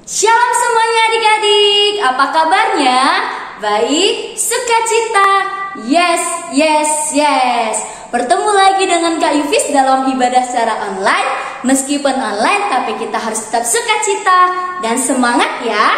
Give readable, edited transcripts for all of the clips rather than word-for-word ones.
Shalom semuanya adik-adik, apa kabarnya? Baik, sukacita. Yes. Bertemu lagi dengan Kak Yufis dalam ibadah secara online. Meskipun online, tapi kita harus tetap sukacita dan semangat ya.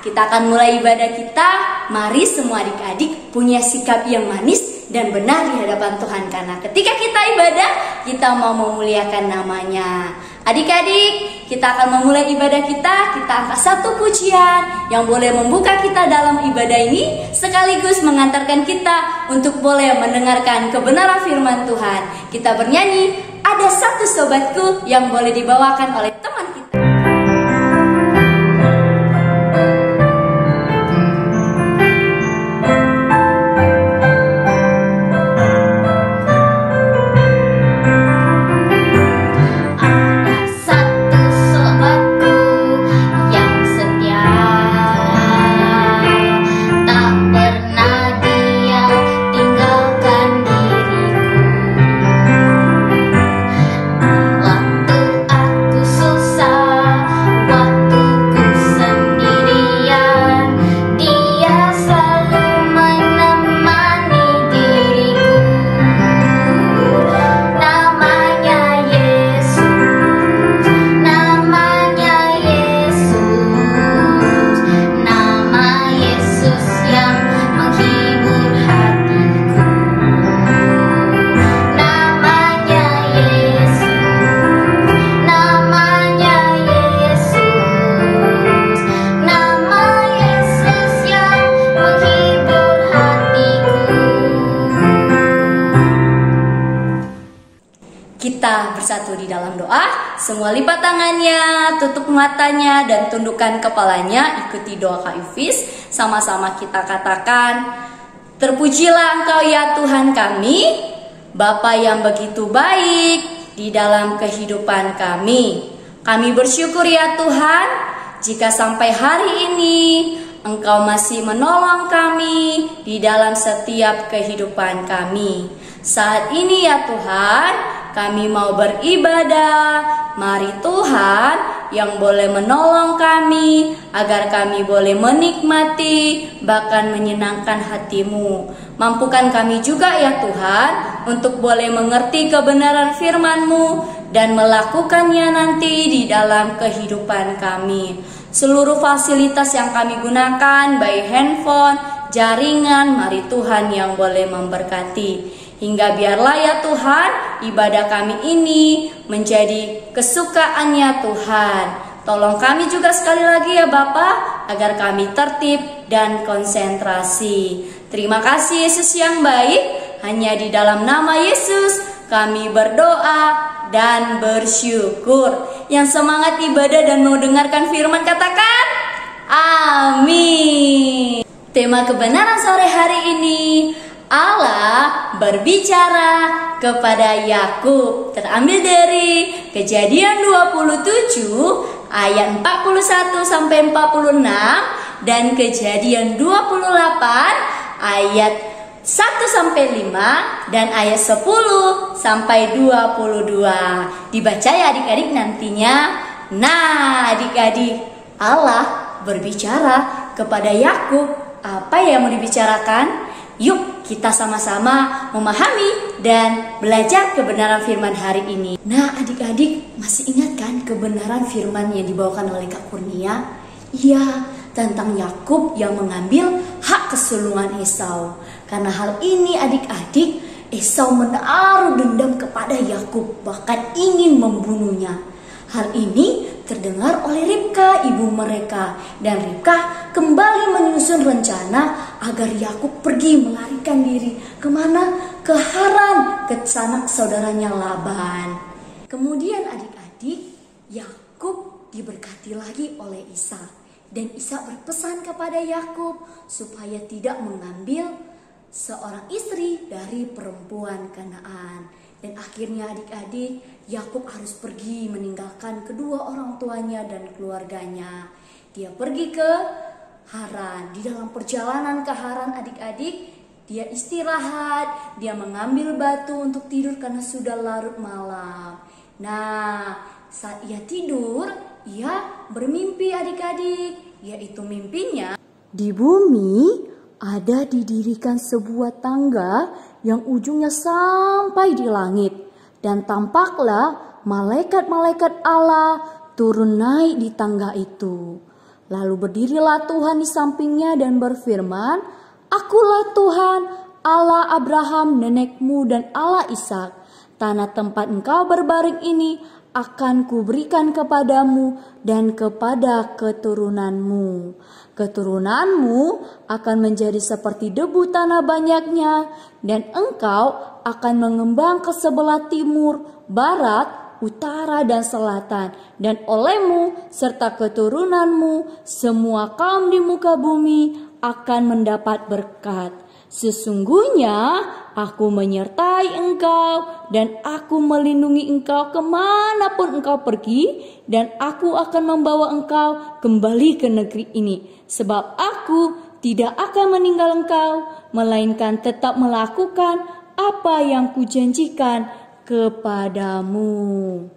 Kita akan mulai ibadah kita. Mari semua adik-adik punya sikap yang manis dan benar di hadapan Tuhan. Karena ketika kita ibadah, kita mau memuliakan namanya. Adik-adik, kita akan memulai ibadah kita. Kita angkat satu pujian yang boleh membuka kita dalam ibadah ini, sekaligus mengantarkan kita untuk boleh mendengarkan kebenaran firman Tuhan. Kita bernyanyi, ada satu sobatku, yang boleh dibawakan oleh teman kita. Kita bersatu di dalam doa. Semua lipat tangannya, tutup matanya, dan tundukkan kepalanya. Ikuti doa Kak Yufis. Sama-sama kita katakan, terpujilah Engkau ya Tuhan kami, Bapa yang begitu baik di dalam kehidupan kami. Kami bersyukur ya Tuhan, jika sampai hari ini Engkau masih menolong kami di dalam setiap kehidupan kami. Saat ini ya Tuhan, kami mau beribadah. Mari Tuhan yang boleh menolong kami, agar kami boleh menikmati, bahkan menyenangkan hati-Mu. Mampukan kami juga ya Tuhan, untuk boleh mengerti kebenaran firman-Mu dan melakukannya nanti di dalam kehidupan kami. Seluruh fasilitas yang kami gunakan, baik handphone, jaringan, mari Tuhan yang boleh memberkati. Hingga biarlah ya Tuhan, ibadah kami ini menjadi kesukaannya Tuhan. Tolong kami juga sekali lagi ya Bapa, agar kami tertib dan konsentrasi. Terima kasih Yesus yang baik. Hanya di dalam nama Yesus kami berdoa dan bersyukur. Yang semangat ibadah dan mau dengarkan firman katakan amin. Tema kebenaran sore hari ini, Allah berbicara kepada Yakub, terambil dari Kejadian 27 ayat 41 sampai 46 dan Kejadian 28 ayat 1 sampai 5 dan ayat 10 sampai 22. Dibaca ya adik-adik nantinya. Nah, adik-adik, Allah berbicara kepada Yakub. Apa yang mau dibicarakan? Yuk kita sama-sama memahami dan belajar kebenaran firman hari ini. Nah adik-adik, masih ingat kan kebenaran firman yang dibawakan oleh Kak Kurnia? Iya, tentang Yakub yang mengambil hak kesulungan Esau. Karena hal ini adik-adik, Esau menaruh dendam kepada Yakub, bahkan ingin membunuhnya. Hal ini terdengar oleh Ribka, ibu mereka, dan Ribka kembali menyusun rencana agar Yakub pergi melarikan diri. Kemana? Ke Haran, ke sanak saudaranya Laban. Kemudian adik-adik, Yakub diberkati lagi oleh Ishak, dan Ishak berpesan kepada Yakub supaya tidak mengambil seorang istri dari perempuan Kanaan. Dan akhirnya adik-adik, Yakub harus pergi meninggalkan kedua orang tuanya dan keluarganya. Dia pergi ke Haran. Di dalam perjalanan ke Haran adik-adik, dia istirahat, dia mengambil batu untuk tidur karena sudah larut malam. Nah, saat ia tidur, ia bermimpi adik-adik, yaitu mimpinya di bumi ada didirikan sebuah tangga yang ujungnya sampai di langit, dan tampaklah malaikat-malaikat Allah turun naik di tangga itu. Lalu berdirilah Tuhan di sampingnya dan berfirman, "Akulah Tuhan, Allah Abraham nenekmu dan Allah Ishak. Tanah tempat engkau berbaring ini akan kuberikan kepadamu dan kepada keturunanmu. Keturunanmu akan menjadi seperti debu tanah banyaknya, dan engkau akan mengembang ke sebelah timur, barat, utara, dan selatan. Dan olehmu serta keturunanmu, semua kaum di muka bumi akan mendapat berkat. Sesungguhnya aku menyertai engkau dan aku melindungi engkau kemanapun engkau pergi, dan aku akan membawa engkau kembali ke negeri ini. Sebab aku tidak akan meninggal engkau, melainkan tetap melakukan apa yang kujanjikan kepadamu."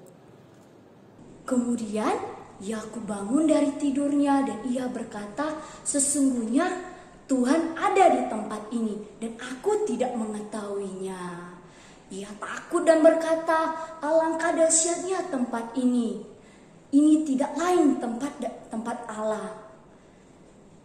Kemudian Yakub bangun dari tidurnya dan ia berkata, "Sesungguhnya Tuhan ada di tempat ini dan aku tidak mengetahuinya." Ia takut dan berkata, "Alangkah dahsyatnya tempat ini. Ini tidak lain tempat Allah.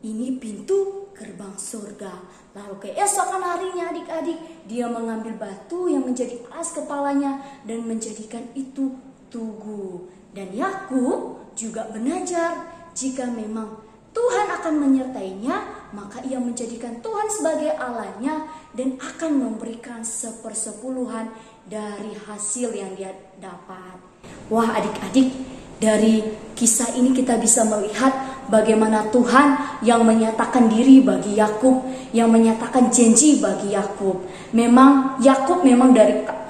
Ini pintu gerbang surga." Lalu keesokan harinya adik-adik, dia mengambil batu yang menjadi alas kepalanya dan menjadikan itu tugu. Dan Yakub juga belajar jika memang Tuhan akan menyertainya, maka ia menjadikan Tuhan sebagai Allahnya dan akan memberikan 1/10 dari hasil yang dia dapat. Wah adik-adik, dari kisah ini kita bisa melihat bagaimana Tuhan yang menyatakan diri bagi Yakub, yang menyatakan janji bagi Yakub. Memang Yakub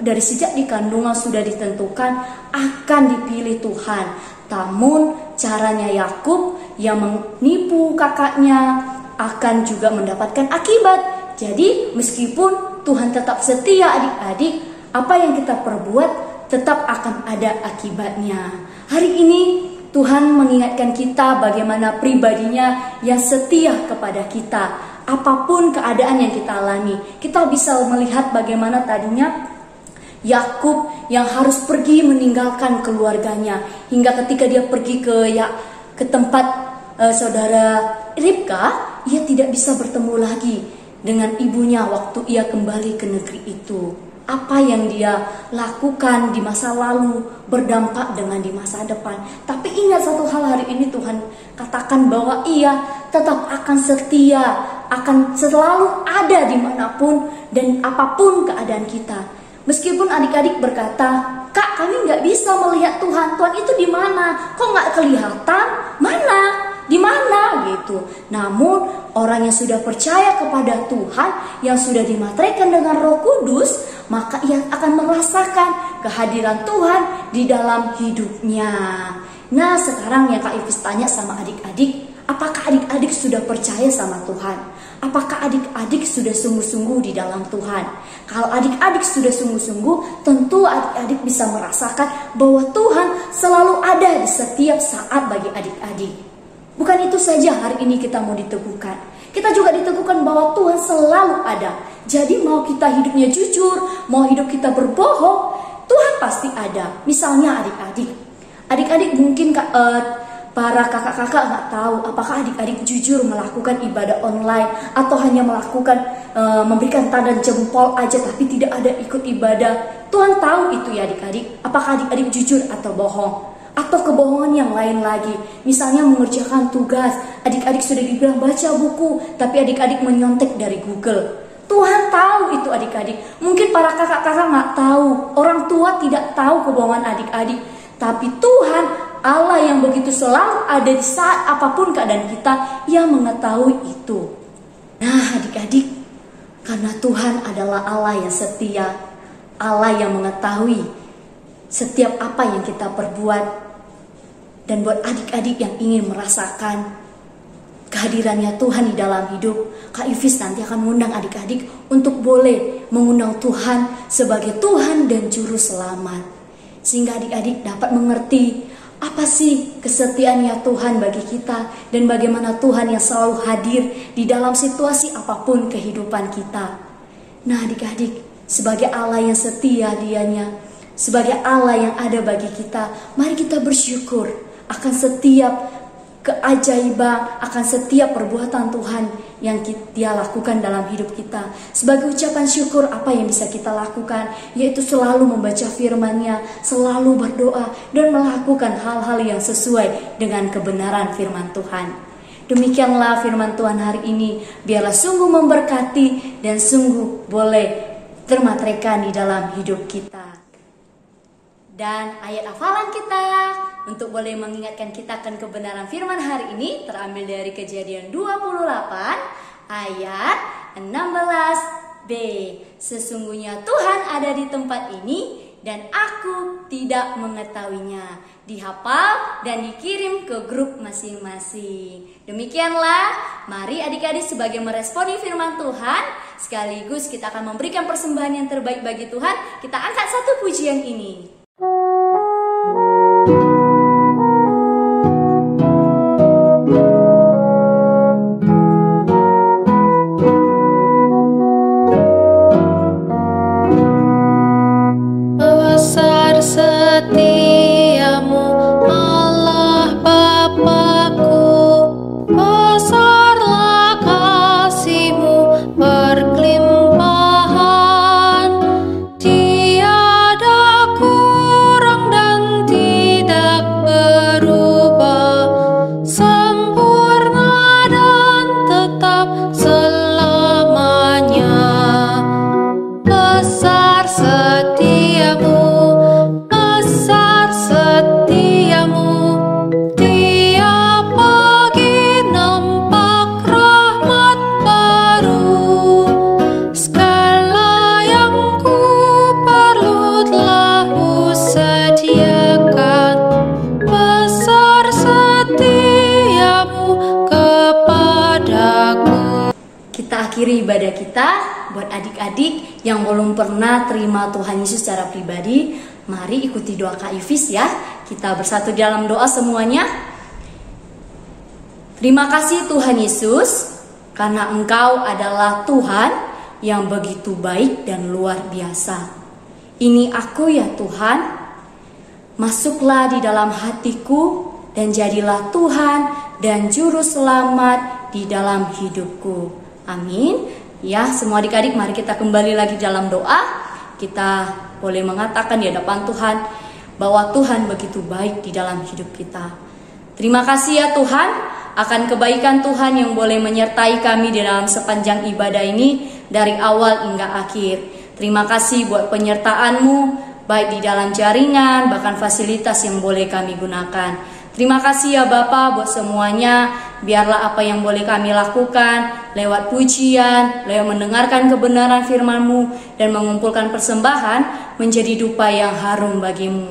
dari sejak di kandungan sudah ditentukan akan dipilih Tuhan. Namun caranya Yakub yang menipu kakaknya akan juga mendapatkan akibat. Jadi meskipun Tuhan tetap setia adik-adik, apa yang kita perbuat tetap akan ada akibatnya. Hari ini Tuhan mengingatkan kita bagaimana pribadinya yang setia kepada kita. Apapun keadaan yang kita alami, kita bisa melihat bagaimana tadinya Yakub yang harus pergi meninggalkan keluarganya, hingga ketika dia pergi ke tempat saudara Ribka, ia tidak bisa bertemu lagi dengan ibunya waktu ia kembali ke negeri itu. Apa yang dia lakukan di masa lalu berdampak dengan di masa depan. Tapi ingat satu hal, hari ini Tuhan katakan bahwa ia tetap akan setia, akan selalu ada dimanapun dan apapun keadaan kita. Meskipun adik-adik berkata, "Kak, kami nggak bisa melihat Tuhan. Tuhan itu di mana? Kok nggak kelihatan? Mana? Di mana?" gitu. Namun orang yang sudah percaya kepada Tuhan, yang sudah dimateraikan dengan Roh Kudus, maka ia akan merasakan kehadiran Tuhan di dalam hidupnya. Nah, sekarang yang Kak Ivis tanya sama adik-adik, apakah adik-adik sudah percaya sama Tuhan? Apakah adik-adik sudah sungguh-sungguh di dalam Tuhan? Kalau adik-adik sudah sungguh-sungguh, tentu adik-adik bisa merasakan bahwa Tuhan selalu ada di setiap saat bagi adik-adik. Bukan itu saja hari ini kita mau diteguhkan. Kita juga diteguhkan bahwa Tuhan selalu ada. Jadi mau kita hidupnya jujur, mau hidup kita berbohong, Tuhan pasti ada. Misalnya adik-adik mungkin para kakak-kakak nggak tahu apakah adik-adik jujur melakukan ibadah online atau hanya melakukan memberikan tanda jempol aja tapi tidak ada ikut ibadah. Tuhan tahu itu ya adik-adik. Apakah adik-adik jujur atau bohong? Atau kebohongan yang lain lagi. Misalnya mengerjakan tugas, adik-adik sudah dibilang baca buku, tapi adik-adik menyontek dari Google. Tuhan tahu itu adik-adik. Mungkin para kakak-kakak nggak tahu, orang tua tidak tahu kebohongan adik-adik. Tapi Tuhan, Allah yang begitu selalu ada di saat apapun keadaan kita, yang mengetahui itu. Nah adik-adik, karena Tuhan adalah Allah yang setia, Allah yang mengetahui setiap apa yang kita perbuat. Dan buat adik-adik yang ingin merasakan kehadirannya Tuhan di dalam hidup, Kak Ivis nanti akan mengundang adik-adik untuk boleh mengundang Tuhan sebagai Tuhan dan Juru Selamat. Sehingga adik-adik dapat mengerti Apa sih kesetiaannya Tuhan bagi kita dan bagaimana Tuhan yang selalu hadir di dalam situasi apapun kehidupan kita. Nah adik-adik, sebagai Allah yang setia Dianya, sebagai Allah yang ada bagi kita, mari kita bersyukur akan setiap keajaiban, akan setiap perbuatan Tuhan yang Dia lakukan dalam hidup kita. Sebagai ucapan syukur, apa yang bisa kita lakukan? Yaitu selalu membaca firman-Nya, selalu berdoa, dan melakukan hal-hal yang sesuai dengan kebenaran firman Tuhan. Demikianlah firman Tuhan hari ini. Biarlah sungguh memberkati dan sungguh boleh termatrekan di dalam hidup kita. Dan ayat hafalan kita untuk boleh mengingatkan kita akan kebenaran firman hari ini terambil dari Kejadian 28 ayat 16b. Sesungguhnya Tuhan ada di tempat ini dan aku tidak mengetahuinya. Dihafal dan dikirim ke grup masing-masing. Demikianlah, mari adik-adik sebagai meresponi firman Tuhan, sekaligus kita akan memberikan persembahan yang terbaik bagi Tuhan. Kita angkat satu pujian ini. Besar setiamu Allah Bapa-Ku, besarlah kasih-Mu berkelimpahan, tiada kurang dan tidak berubah, sempurna dan tetap selamanya. Besar setiamu, besar setiamu, tiap pagi nampak rahmat baru. Segala yang ku perlu telah Ku sediakan. Besar setiamu kepadaku. Kita akhiri ibadah kita. Buat adik-adik yang belum pernah terima Tuhan Yesus secara pribadi, mari ikuti doa Kak Ivis ya. Kita bersatu dalam doa semuanya. Terima kasih Tuhan Yesus, karena Engkau adalah Tuhan yang begitu baik dan luar biasa. Ini aku ya Tuhan, masuklah di dalam hatiku dan jadilah Tuhan dan Juru Selamat di dalam hidupku. Amin. Ya, semua adik-adik mari kita kembali lagi dalam doa. Kita boleh mengatakan di hadapan Tuhan bahwa Tuhan begitu baik di dalam hidup kita. Terima kasih ya Tuhan akan kebaikan Tuhan yang boleh menyertai kami di dalam sepanjang ibadah ini dari awal hingga akhir. Terima kasih buat penyertaan-Mu baik di dalam jaringan bahkan fasilitas yang boleh kami gunakan. Terima kasih ya Bapa buat semuanya. Biarlah apa yang boleh kami lakukan lewat pujian, lewat mendengarkan kebenaran firman-Mu dan mengumpulkan persembahan menjadi dupa yang harum bagi-Mu.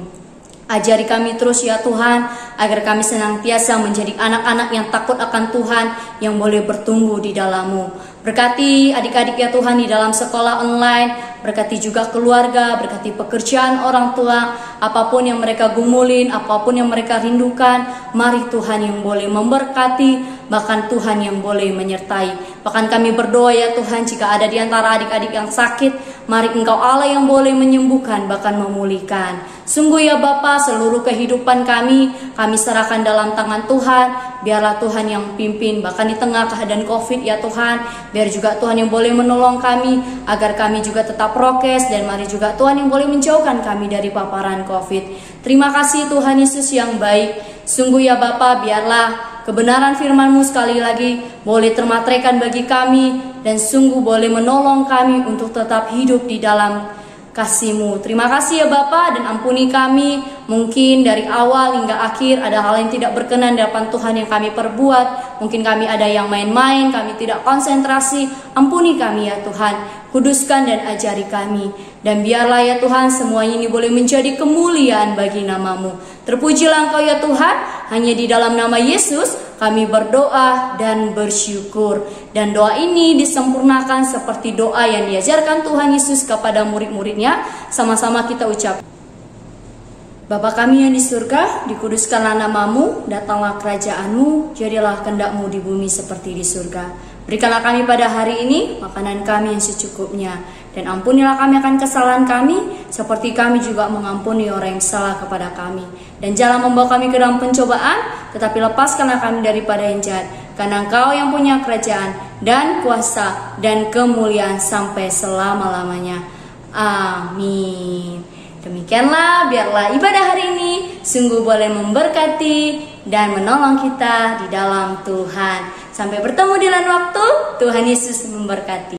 Ajari kami terus ya Tuhan, agar kami senantiasa menjadi anak-anak yang takut akan Tuhan, yang boleh bertumbuh di dalam-Mu. Berkati adik-adik ya Tuhan di dalam sekolah online, berkati juga keluarga, berkati pekerjaan orang tua, apapun yang mereka gumulin, apapun yang mereka rindukan, mari Tuhan yang boleh memberkati, bahkan Tuhan yang boleh menyertai. Bahkan kami berdoa ya Tuhan, jika ada di antara adik-adik yang sakit, mari Engkau Allah yang boleh menyembuhkan, bahkan memulihkan. Sungguh ya Bapa, seluruh kehidupan kami serahkan dalam tangan Tuhan. Biarlah Tuhan yang pimpin, bahkan di tengah keadaan COVID ya Tuhan. Biar juga Tuhan yang boleh menolong kami, agar kami juga tetap prokes. Dan mari juga Tuhan yang boleh menjauhkan kami dari paparan COVID. Terima kasih Tuhan Yesus yang baik. Sungguh ya Bapa, biarlah kebenaran firman-Mu sekali lagi boleh termatrekan bagi kami, dan sungguh boleh menolong kami untuk tetap hidup di dalam kasih-Mu. Terima kasih ya Bapa, dan ampuni kami. Mungkin dari awal hingga akhir ada hal yang tidak berkenan di hadapan Tuhan yang kami perbuat. Mungkin kami ada yang main-main, kami tidak konsentrasi. Ampuni kami ya Tuhan. Kuduskan dan ajari kami. Dan biarlah ya Tuhan semua ini boleh menjadi kemuliaan bagi nama-Mu. Terpujilah Engkau ya Tuhan. Hanya di dalam nama Yesus kami berdoa dan bersyukur. Dan doa ini disempurnakan seperti doa yang diajarkan Tuhan Yesus kepada murid-muridnya. Sama-sama kita ucap. Bapa kami yang di surga, dikuduskanlah namamu, datanglah kerajaanmu, jadilah kehendak-mu di bumi seperti di surga. Berikanlah kami pada hari ini makanan kami yang secukupnya, dan ampunilah kami akan kesalahan kami, seperti kami juga mengampuni orang yang salah kepada kami. Dan jangan membawa kami ke dalam pencobaan, tetapi lepaskanlah kami daripada yang jahat, karena Engkau yang punya kerajaan, dan kuasa, dan kemuliaan sampai selama-lamanya. Amin. Demikianlah, biarlah ibadah hari ini sungguh boleh memberkati dan menolong kita di dalam Tuhan. Sampai bertemu di lain waktu, Tuhan Yesus memberkati.